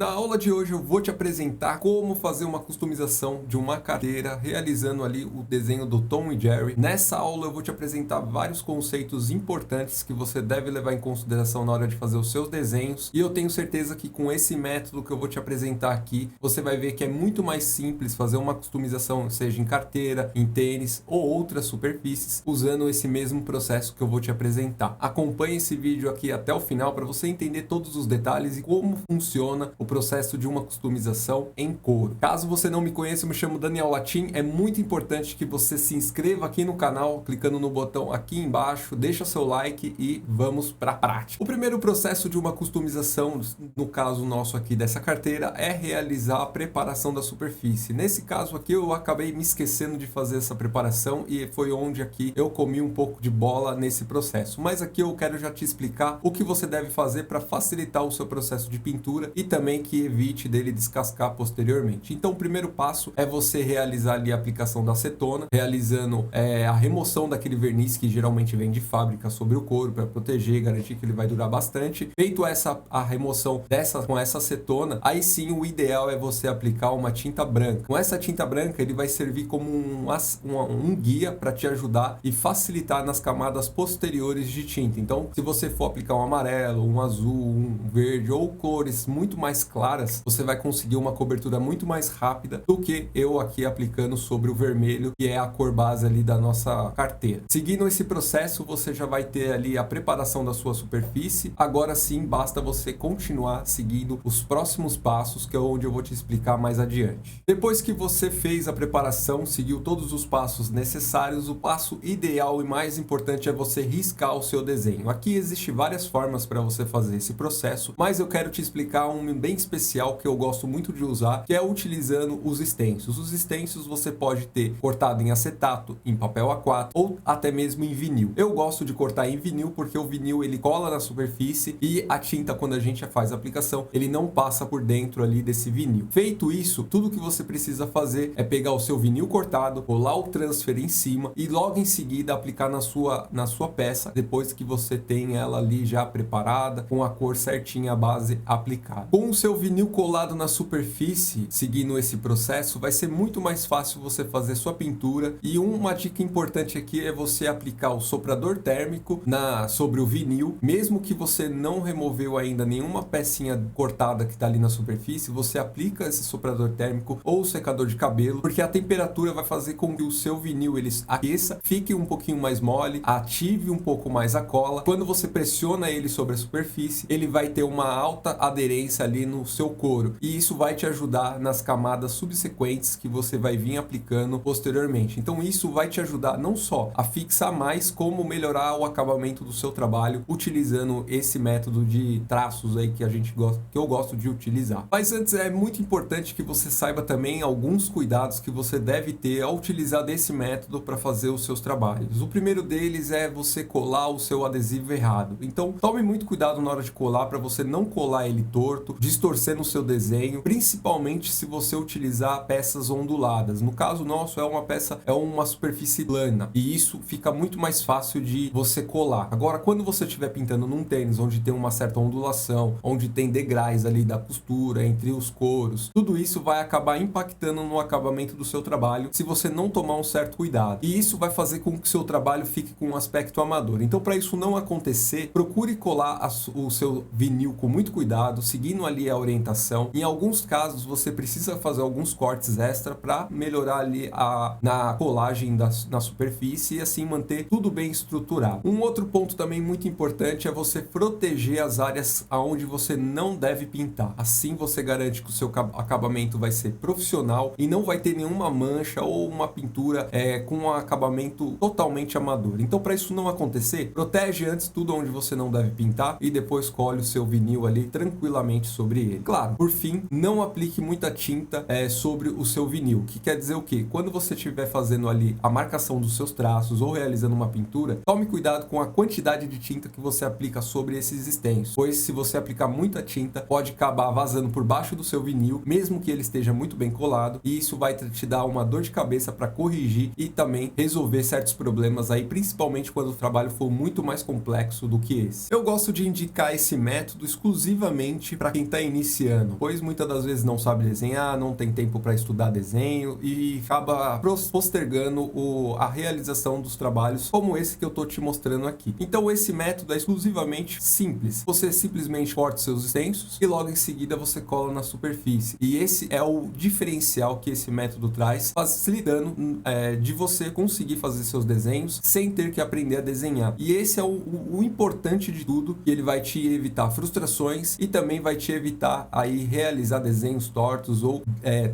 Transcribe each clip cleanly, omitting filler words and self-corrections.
Na aula de hoje eu vou te apresentar como fazer uma customização de uma carteira realizando ali o desenho do Tom e Jerry. Nessa aula eu vou te apresentar vários conceitos importantes que você deve levar em consideração na hora de fazer os seus desenhos, e eu tenho certeza que com esse método que eu vou te apresentar aqui, você vai ver que é muito mais simples fazer uma customização, seja em carteira, em tênis ou outras superfícies, usando esse mesmo processo que eu vou te apresentar. Acompanhe esse vídeo aqui até o final para você entender todos os detalhes e como funciona o processo de uma customização em couro. Caso você não me conheça, eu me chamo Daniel Latim. É muito importante que você se inscreva aqui no canal, clicando no botão aqui embaixo, deixa seu like e vamos para a prática. O primeiro processo de uma customização, no caso nosso aqui dessa carteira, é realizar a preparação da superfície. Nesse caso aqui eu acabei me esquecendo de fazer essa preparação e foi onde aqui eu comi um pouco de bola nesse processo. Mas aqui eu quero já te explicar o que você deve fazer para facilitar o seu processo de pintura e também que evite dele descascar posteriormente. Então o primeiro passo é você realizar ali a aplicação da acetona, realizando a remoção daquele verniz que geralmente vem de fábrica sobre o couro para proteger e garantir que ele vai durar bastante. Feito a remoção com essa acetona, aí sim o ideal é você aplicar uma tinta branca. Com essa tinta branca ele vai servir como um guia para te ajudar e facilitar nas camadas posteriores de tinta. Então se você for aplicar um amarelo, um azul, um verde ou cores muito mais claras, você vai conseguir uma cobertura muito mais rápida do que eu aqui aplicando sobre o vermelho, que é a cor base ali da nossa carteira. Seguindo esse processo, você já vai ter ali a preparação da sua superfície. Agora sim, basta você continuar seguindo os próximos passos, que é onde eu vou te explicar mais adiante. Depois que você fez a preparação, seguiu todos os passos necessários, o passo ideal e mais importante é você riscar o seu desenho. Aqui existem várias formas para você fazer esse processo, mas eu quero te explicar um bem especial que eu gosto muito de usar, que é utilizando os stencils. Os stencils você pode ter cortado em acetato, em papel A4 ou até mesmo em vinil. Eu gosto de cortar em vinil porque o vinil ele cola na superfície e a tinta, quando a gente faz a aplicação, ele não passa por dentro ali desse vinil. Feito isso, tudo que você precisa fazer é pegar o seu vinil cortado, colar o transfer em cima e logo em seguida aplicar na sua peça, depois que você tem ela ali já preparada, com a cor certinha, a base aplicada. Com o seu vinil colado na superfície, seguindo esse processo, vai ser muito mais fácil você fazer sua pintura. E uma dica importante aqui é você aplicar o soprador térmico sobre o vinil. Mesmo que você não removeu ainda nenhuma pecinha cortada que está ali na superfície, você aplica esse soprador térmico ou secador de cabelo, porque a temperatura vai fazer com que o seu vinil ele aqueça, fique um pouquinho mais mole, ative um pouco mais a cola. Quando você pressiona ele sobre a superfície, ele vai ter uma alta aderência ali no seu couro, e isso vai te ajudar nas camadas subsequentes que você vai vir aplicando posteriormente. Então isso vai te ajudar não só a fixar mais, como melhorar o acabamento do seu trabalho utilizando esse método de traços aí que eu gosto de utilizar. Mas antes é muito importante que você saiba também alguns cuidados que você deve ter ao utilizar desse método para fazer os seus trabalhos. O primeiro deles é você colar o seu adesivo errado. Então tome muito cuidado na hora de colar para você não colar ele torto, distorcendo o seu desenho, principalmente se você utilizar peças onduladas. No caso nosso é uma superfície plana, e isso fica muito mais fácil de você colar. Agora, quando você estiver pintando num tênis onde tem uma certa ondulação, onde tem degraus ali da costura entre os couros, tudo isso vai acabar impactando no acabamento do seu trabalho se você não tomar um certo cuidado, e isso vai fazer com que o seu trabalho fique com um aspecto amador. Então, para isso não acontecer, procure colar o seu vinil com muito cuidado, seguindo ali a orientação. Em alguns casos você precisa fazer alguns cortes extra para melhorar ali na colagem na superfície e assim manter tudo bem estruturado. Um outro ponto também muito importante é você proteger as áreas aonde você não deve pintar. Assim você garante que o seu acabamento vai ser profissional e não vai ter nenhuma mancha ou uma pintura com um acabamento totalmente amador. Então, para isso não acontecer, protege antes tudo onde você não deve pintar e depois colhe o seu vinil ali tranquilamente sobre ele. Claro, por fim, não aplique muita tinta sobre o seu vinil, que quer dizer o quê? Quando você estiver fazendo ali a marcação dos seus traços ou realizando uma pintura, tome cuidado com a quantidade de tinta que você aplica sobre esses stencils, pois se você aplicar muita tinta, pode acabar vazando por baixo do seu vinil, mesmo que ele esteja muito bem colado, e isso vai te dar uma dor de cabeça para corrigir e também resolver certos problemas aí, principalmente quando o trabalho for muito mais complexo do que esse. Eu gosto de indicar esse método exclusivamente para quem está iniciando, pois muitas das vezes não sabe desenhar, não tem tempo para estudar desenho e acaba postergando a realização dos trabalhos como esse que eu tô te mostrando aqui. Então esse método é exclusivamente simples. Você simplesmente corta seus extensos e logo em seguida você cola na superfície. E esse é o diferencial que esse método traz, facilitando de você conseguir fazer seus desenhos sem ter que aprender a desenhar. E esse é o importante de tudo, que ele vai te evitar frustrações e também vai te evitar aí realizar desenhos tortos ou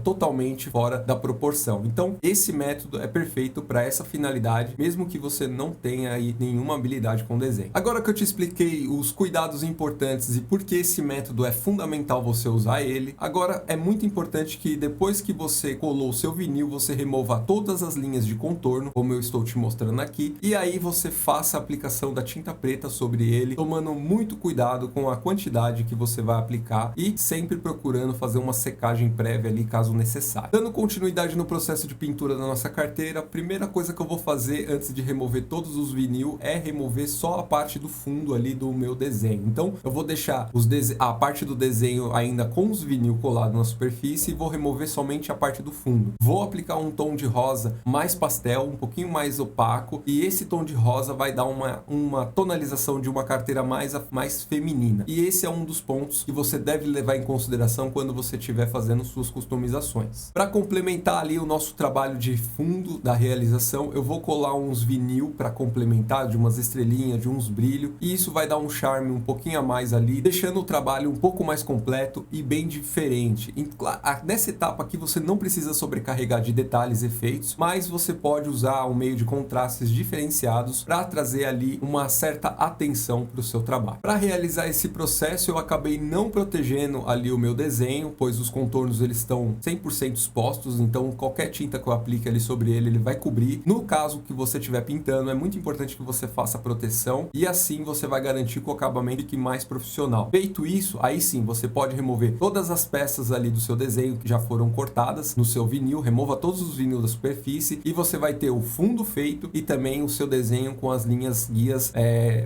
totalmente fora da proporção. Então esse método é perfeito para essa finalidade, mesmo que você não tenha aí nenhuma habilidade com desenho. Agora que eu te expliquei os cuidados importantes e por que esse método é fundamental você usar ele, agora é muito importante que depois que você colou o seu vinil, você remova todas as linhas de contorno, como eu estou te mostrando aqui, e aí você faça a aplicação da tinta preta sobre ele, tomando muito cuidado com a quantidade que você vai aplicar e sempre procurando fazer uma secagem prévia ali caso necessário. Dando continuidade no processo de pintura da nossa carteira, a primeira coisa que eu vou fazer antes de remover todos os vinil é remover só a parte do fundo ali do meu desenho. Então eu vou deixar a parte do desenho ainda com os vinil colado na superfície e vou remover somente a parte do fundo. Vou aplicar um tom de rosa mais pastel, um pouquinho mais opaco, e esse tom de rosa vai dar uma tonalização de uma carteira mais feminina. E esse é um dos pontos que você deve levar em consideração quando você estiver fazendo suas customizações. Para complementar ali o nosso trabalho de fundo da realização, eu vou colar uns vinil para complementar, de umas estrelinhas, de uns brilhos, e isso vai dar um charme um pouquinho a mais ali, deixando o trabalho um pouco mais completo e bem diferente. Nessa etapa aqui você não precisa sobrecarregar de detalhes e efeitos, mas você pode usar um meio de contrastes diferenciados para trazer ali uma certa atenção para o seu trabalho. Para realizar esse processo eu acabei não protegendo ali o meu desenho, pois os contornos eles estão 100% expostos, então qualquer tinta que eu aplique ali sobre ele vai cobrir. No caso que você estiver pintando, é muito importante que você faça proteção e assim você vai garantir que o acabamento fique mais profissional. Feito isso, aí sim você pode remover todas as peças ali do seu desenho que já foram cortadas no seu vinil, remova todos os vinil da superfície e você vai ter o fundo feito e também o seu desenho com as linhas guias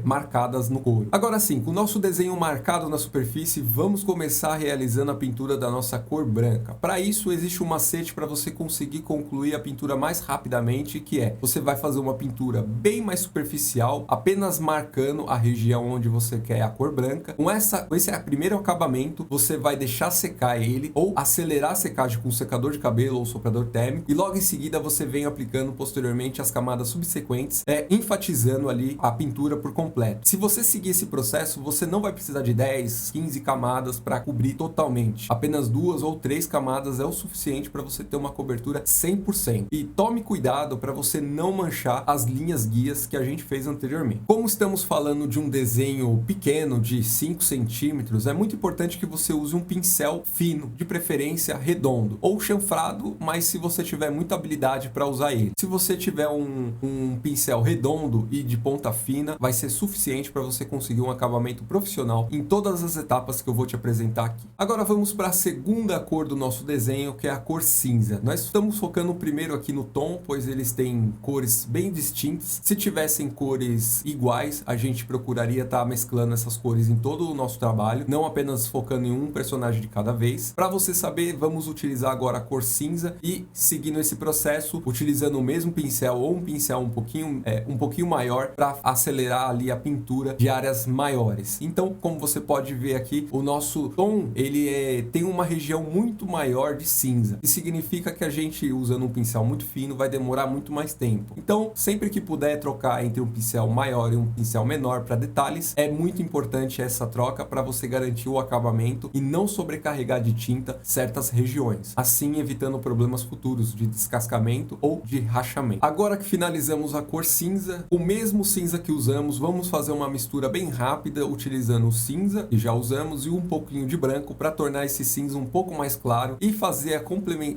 marcadas no couro. Agora sim, com o nosso desenho marcado na superfície, vamos começar realizando a pintura da nossa cor branca. Para isso existe um macete para você conseguir concluir a pintura mais rapidamente, que é você vai fazer uma pintura bem mais superficial, apenas marcando a região onde você quer a cor branca. Com esse primeiro acabamento, você vai deixar secar ele ou acelerar a secagem com secador de cabelo ou soprador térmico e logo em seguida você vem aplicando posteriormente as camadas subsequentes, enfatizando ali a pintura por completo. Se você seguir esse processo, você não vai precisar de 10, 15 camadas para cobrir totalmente. Apenas 2 ou 3 camadas é o suficiente para você ter uma cobertura 100%. E tome cuidado para você não manchar as linhas guias que a gente fez anteriormente. Como estamos falando de um desenho pequeno de 5 centímetros, é muito importante que você use um pincel fino, de preferência redondo ou chanfrado, mas se você tiver muita habilidade para usar ele. Se você tiver um pincel redondo e de ponta fina, vai ser suficiente para você conseguir um acabamento profissional em todas as etapas que eu vou te apresentar aqui. Agora vamos para a segunda cor do nosso desenho, que é a cor cinza. Nós estamos focando primeiro aqui no tom, pois eles têm cores bem distintas. Se tivessem cores iguais, a gente procuraria estar mesclando essas cores em todo o nosso trabalho, não apenas focando em um personagem de cada vez. Para você saber, vamos utilizar agora a cor cinza e seguindo esse processo, utilizando o mesmo pincel ou um pincel um pouquinho maior para acelerar ali a pintura de áreas maiores. Então, como você pode ver aqui, o nosso tom ele tem uma região muito maior de cinza, que significa que a gente usando um pincel muito fino vai demorar muito mais tempo. Então, sempre que puder trocar entre um pincel maior e um pincel menor para detalhes, é muito importante essa troca para você garantir o acabamento e não sobrecarregar de tinta certas regiões, assim evitando problemas futuros de descascamento ou de rachamento. Agora que finalizamos a cor cinza, o mesmo cinza que usamos, vamos fazer uma mistura bem rápida utilizando o cinza que já usamos e um pouquinho de branco para tornar esse cinza um pouco mais claro e fazer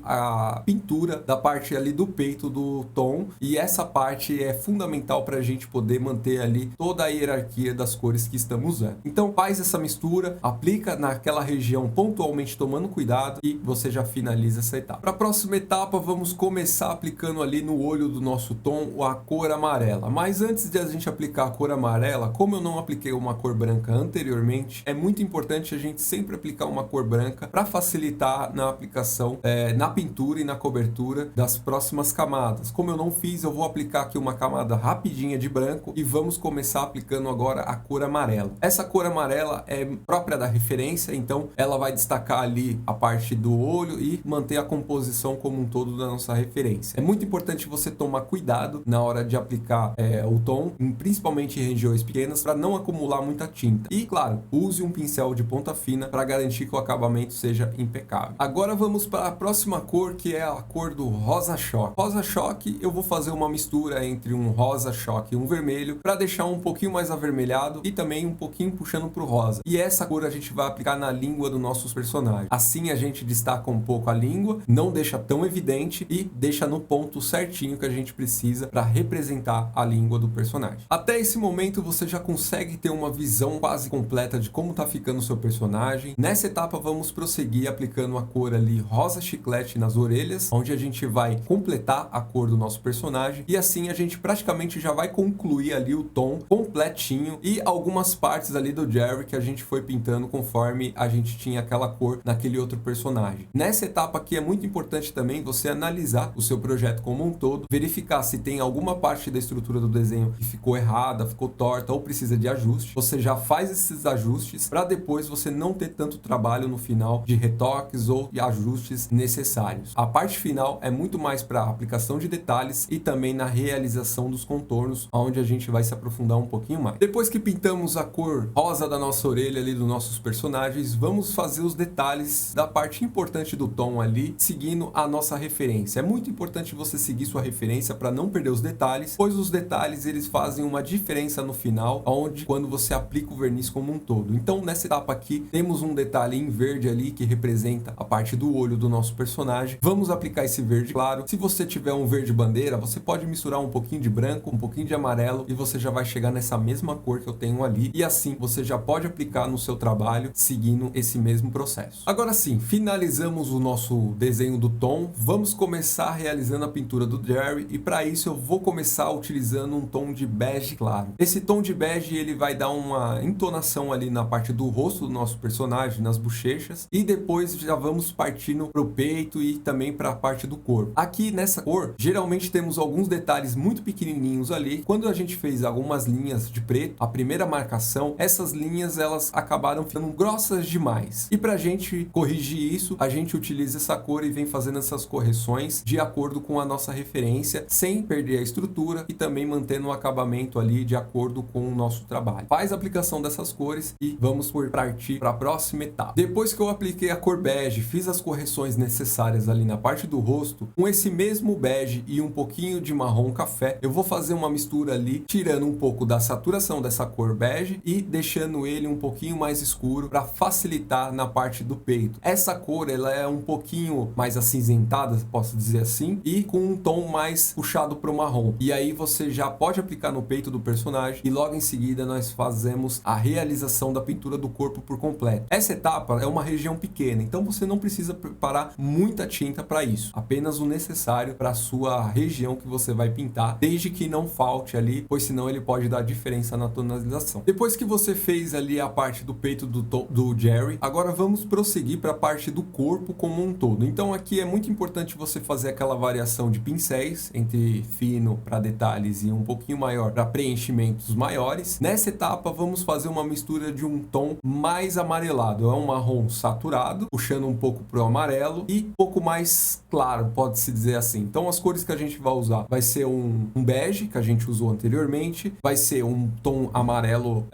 a pintura da parte ali do peito do tom, e essa parte é fundamental para a gente poder manter ali toda a hierarquia das cores que estamos usando. Então faz essa mistura, aplica naquela região pontualmente tomando cuidado e você já finaliza essa etapa. Para a próxima etapa vamos começar aplicando ali no olho do nosso tom a cor amarela, mas antes de a gente aplicar a cor amarela, como eu não apliquei uma cor branca anteriormente, é muito importante a gente recomende sempre aplicar uma cor branca para facilitar na aplicação, na pintura e na cobertura das próximas camadas. Como eu não fiz, eu vou aplicar aqui uma camada rapidinha de branco e vamos começar aplicando agora a cor amarela. Essa cor amarela é própria da referência, então ela vai destacar ali a parte do olho e manter a composição como um todo da nossa referência. É muito importante você tomar cuidado na hora de aplicar o tom, principalmente em regiões pequenas, para não acumular muita tinta. E claro, use um pincel de ponta fina para garantir que o acabamento seja impecável. Agora vamos para a próxima cor, que é a cor do rosa choque. Rosa choque, eu vou fazer uma mistura entre um rosa choque e um vermelho para deixar um pouquinho mais avermelhado e também um pouquinho puxando para o rosa. E essa cor a gente vai aplicar na língua dos nossos personagens. Assim a gente destaca um pouco a língua, não deixa tão evidente e deixa no ponto certinho que a gente precisa para representar a língua do personagem. Até esse momento você já consegue ter uma visão quase completa de como tá ficando o seu personagem. Nessa etapa vamos prosseguir aplicando a cor ali rosa chiclete nas orelhas, onde a gente vai completar a cor do nosso personagem e assim a gente praticamente já vai concluir ali o tom completinho e algumas partes ali do Jerry que a gente foi pintando conforme a gente tinha aquela cor naquele outro personagem. Nessa etapa aqui é muito importante também você analisar o seu projeto como um todo, verificar se tem alguma parte da estrutura do desenho que ficou errada, ficou torta ou precisa de ajuste. Você já faz esses ajustes para depois você não ter tanto trabalho no final de retoques ou de ajustes necessários. A parte final é muito mais para aplicação de detalhes e também na realização dos contornos, onde a gente vai se aprofundar um pouquinho mais. Depois que pintamos a cor rosa da nossa orelha ali dos nossos personagens, vamos fazer os detalhes da parte importante do tom ali, seguindo a nossa referência. É muito importante você seguir sua referência para não perder os detalhes, pois os detalhes eles fazem uma diferença no final, onde quando você aplica o verniz como um todo. Então nessa etapa aqui temos um detalhe em verde ali que representa a parte do olho do nosso personagem. Vamos aplicar esse verde claro. Se você tiver um verde bandeira, você pode misturar um pouquinho de branco, um pouquinho de amarelo e você já vai chegar nessa mesma cor que eu tenho ali. E assim você já pode aplicar no seu trabalho seguindo esse mesmo processo. Agora sim, finalizamos o nosso desenho do tom. Vamos começar realizando a pintura do Jerry e para isso eu vou começar utilizando um tom de bege claro. Esse tom de bege ele vai dar uma entonação ali na parte do rosto do nosso personagem, nas bochechas, e depois já vamos partindo pro peito e também para a parte do corpo. Aqui nessa cor, geralmente temos alguns detalhes muito pequenininhos ali. Quando a gente fez algumas linhas de preto, a primeira marcação, essas linhas elas acabaram ficando grossas demais. E pra gente corrigir isso, a gente utiliza essa cor e vem fazendo essas correções de acordo com a nossa referência, sem perder a estrutura e também mantendo o acabamento ali de acordo com o nosso trabalho. Faz a aplicação dessas cores e vamos partir para a próxima etapa. Depois que eu apliquei a cor bege, fiz as correções necessárias ali na parte do rosto, com esse mesmo bege e um pouquinho de marrom café, eu vou fazer uma mistura ali, tirando um pouco da saturação dessa cor bege e deixando ele um pouquinho mais escuro para facilitar na parte do peito. Essa cor ela é um pouquinho mais acinzentada, posso dizer assim, e com um tom mais puxado para o marrom. E aí você já pode aplicar no peito do personagem e logo em seguida nós fazemos a realização da pintura do corpo por completo. Essa etapa é uma região pequena, então você não precisa preparar muita tinta para isso, apenas o necessário para a sua região que você vai pintar, desde que não falte ali, pois senão ele pode dar diferença na tonalização. Depois que você fez ali a parte do peito do Jerry, agora vamos prosseguir para a parte do corpo como um todo. Então aqui é muito importante você fazer aquela variação de pincéis entre fino para detalhes e um pouquinho maior para preenchimentos maiores. Nessa etapa vamos fazer uma mistura de um tom mais amarelado, é um marrom saturado, puxando um pouco para o amarelo e um pouco mais claro, pode-se dizer assim. Então as cores que a gente vai usar vai ser um bege, que a gente usou anteriormente, vai ser um tom amarelo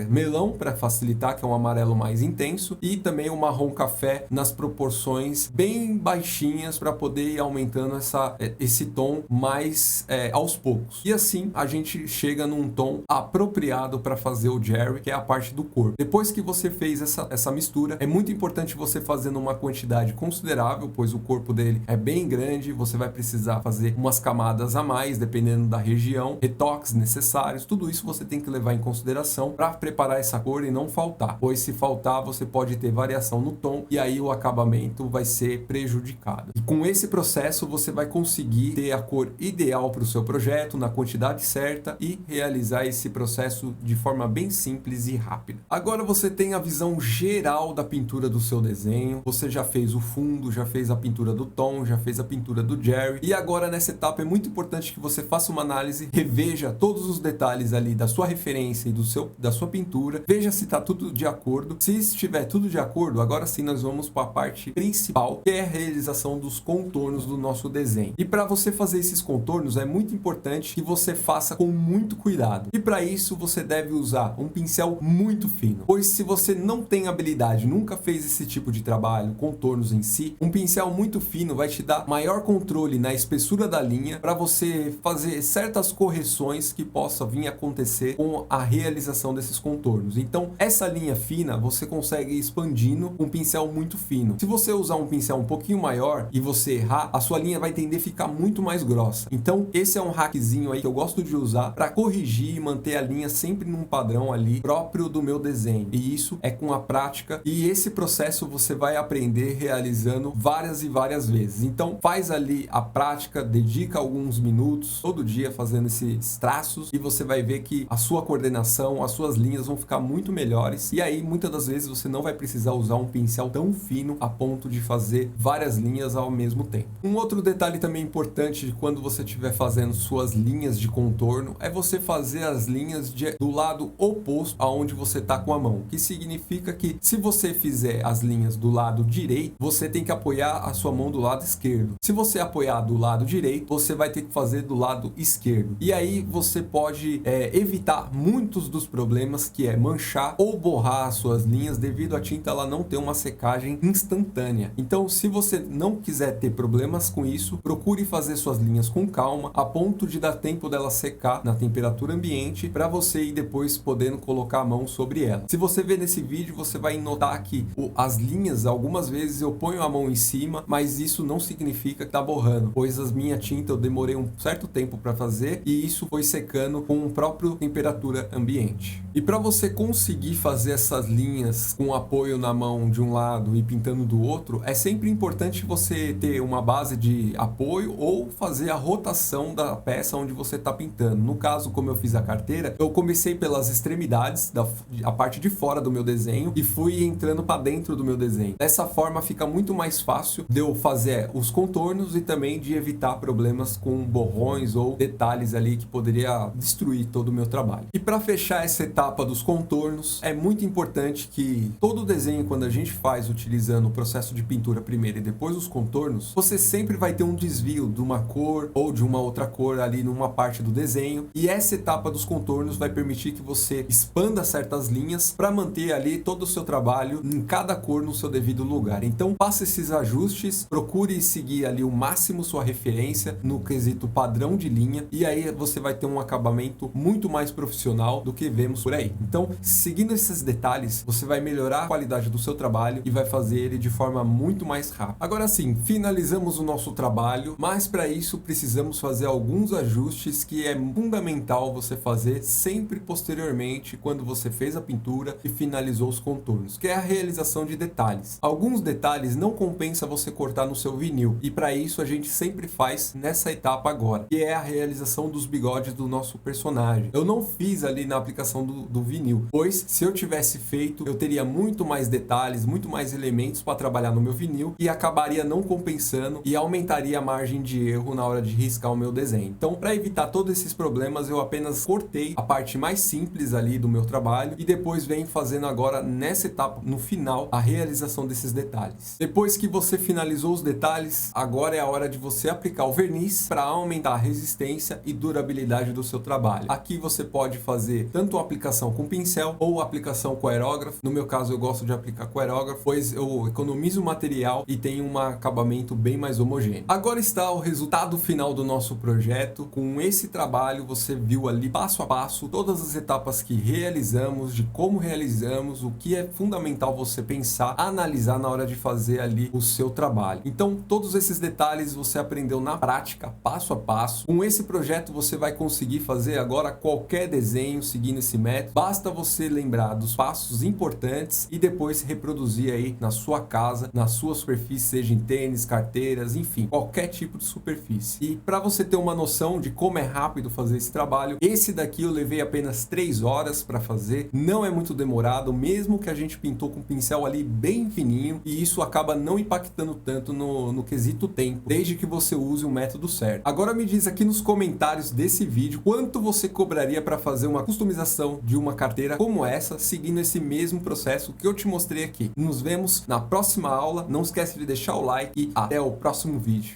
melão, para facilitar, que é um amarelo mais intenso, e também um marrom café nas proporções bem baixinhas para poder ir aumentando esse tom mais aos poucos. E assim a gente chega num tom apropriado para fazer o Jerry, que é a parte do corpo. Depois que você fez essa mistura, é muito importante você fazer numa quantidade considerável, pois o corpo dele é bem grande, você vai precisar fazer umas camadas a mais, dependendo da região, retoques necessários, tudo isso você tem que levar em consideração para preparar essa cor e não faltar, pois se faltar você pode ter variação no tom e aí o acabamento vai ser prejudicado. E com esse processo você vai conseguir ter a cor ideal para o seu projeto, na quantidade certa e realizar esse processo de forma bem simples e rápida. Agora você tem a visão visão geral da pintura do seu desenho. Você já fez o fundo, já fez a pintura do Tom, já fez a pintura do Jerry. E agora nessa etapa é muito importante que você faça uma análise, reveja todos os detalhes ali da sua referência e da sua pintura. Veja se está tudo de acordo. Se estiver tudo de acordo, agora sim nós vamos para a parte principal, que é a realização dos contornos do nosso desenho. E para você fazer esses contornos é muito importante que você faça com muito cuidado. E para isso você deve usar um pincel muito fino, pois se você não tem habilidade, nunca fez esse tipo de trabalho, contornos em si, um pincel muito fino vai te dar maior controle na espessura da linha para você fazer certas correções que possa vir a acontecer com a realização desses contornos. Então essa linha fina você consegue ir expandindo com um pincel muito fino. Se você usar um pincel um pouquinho maior e você errar, a sua linha vai tender a ficar muito mais grossa. Então esse é um hackzinho aí que eu gosto de usar para corrigir e manter a linha sempre num padrão ali próprio do meu desenho. E isso é com a prática, e esse processo você vai aprender realizando várias e várias vezes. Então faz ali a prática, dedica alguns minutos todo dia fazendo esses traços e você vai ver que a sua coordenação, as suas linhas vão ficar muito melhores, e aí muitas das vezes você não vai precisar usar um pincel tão fino a ponto de fazer várias linhas ao mesmo tempo. Um outro detalhe também importante de quando você estiver fazendo suas linhas de contorno é você fazer as linhas do lado oposto aonde você está com a mão, que significa que se você fizer as linhas do lado direito, você tem que apoiar a sua mão do lado esquerdo. Se você apoiar do lado direito, você vai ter que fazer do lado esquerdo. E aí você pode evitar muitos dos problemas, que é manchar ou borrar as suas linhas devido à tinta ela não ter uma secagem instantânea. Então, se você não quiser ter problemas com isso, procure fazer suas linhas com calma, a ponto de dar tempo dela secar na temperatura ambiente, para você ir depois podendo colocar a mão sobre ela. Se você ver nesse vídeo, você vai notar que as linhas, algumas vezes eu ponho a mão em cima, mas isso não significa que tá borrando, pois as minhas tintas eu demorei um certo tempo para fazer e isso foi secando com a própria temperatura ambiente. E para você conseguir fazer essas linhas com apoio na mão de um lado e pintando do outro, é sempre importante você ter uma base de apoio ou fazer a rotação da peça onde você está pintando. No caso, como eu fiz a carteira, eu comecei pelas extremidades, a parte de fora do meu desenho, e fui entrando para dentro do meu desenho. Dessa forma fica muito mais fácil de eu fazer os contornos e também de evitar problemas com borrões ou detalhes ali que poderia destruir todo o meu trabalho. E para fechar essa etapa dos contornos, é muito importante que todo o desenho, quando a gente faz utilizando o processo de pintura primeiro e depois os contornos, você sempre vai ter um desvio de uma cor ou de uma outra cor ali numa parte do desenho, e essa etapa dos contornos vai permitir que você expanda certas linhas para manter ali todo o seu trabalho em cada cor no seu devido lugar. Então faça esses ajustes, procure seguir ali o máximo sua referência no quesito padrão de linha, e aí você vai ter um acabamento muito mais profissional do que vemos por aí. Então, seguindo esses detalhes, você vai melhorar a qualidade do seu trabalho e vai fazer ele de forma muito mais rápida. Agora sim, finalizamos o nosso trabalho, mas para isso precisamos fazer alguns ajustes que é fundamental você fazer sempre posteriormente quando você fez a pintura e finalizou os contornos, que é a realização de detalhes. Alguns detalhes não compensa você cortar no seu vinil, e para isso a gente sempre faz nessa etapa agora, que é a realização dos bigodes do nosso personagem. Eu não fiz ali na aplicação do vinil, pois se eu tivesse feito, eu teria muito mais detalhes, muito mais elementos para trabalhar no meu vinil e acabaria não compensando e aumentaria a margem de erro na hora de riscar o meu desenho. Então, para evitar todos esses problemas, eu apenas cortei a parte mais simples ali do meu trabalho e depois venho fazendo agora nessa etapa, no final, a realização desses detalhes. Depois que você finalizou os detalhes, agora é a hora de você aplicar o verniz para aumentar a resistência e durabilidade do seu trabalho. Aqui você pode fazer tanto a aplicação com pincel ou aplicação com aerógrafo. No meu caso, eu gosto de aplicar com aerógrafo, pois eu economizo material e tenho um acabamento bem mais homogêneo. Agora está o resultado final do nosso projeto. Com esse trabalho, você viu ali passo a passo todas as etapas que realizamos, de como realizamos, o que é fundamental você pensar, analisar na hora de fazer ali o seu trabalho. Então, todos esses detalhes você aprendeu na prática, passo a passo. Com esse projeto, você vai conseguir fazer agora qualquer desenho seguindo esse método. Basta você lembrar dos passos importantes e depois reproduzir aí na sua casa, na sua superfície, seja em tênis, carteiras, enfim, qualquer tipo de superfície. E para você ter uma noção de como é rápido fazer esse trabalho, esse daqui eu levei apenas 3 horas para fazer, não é muito demorado, mesmo mesmo que a gente pintou com o pincel ali bem fininho, e isso acaba não impactando tanto no quesito tempo, desde que você use o método certo. Agora me diz aqui nos comentários desse vídeo quanto você cobraria para fazer uma customização de uma carteira como essa, seguindo esse mesmo processo que eu te mostrei aqui. Nos vemos na próxima aula, não esquece de deixar o like e até o próximo vídeo.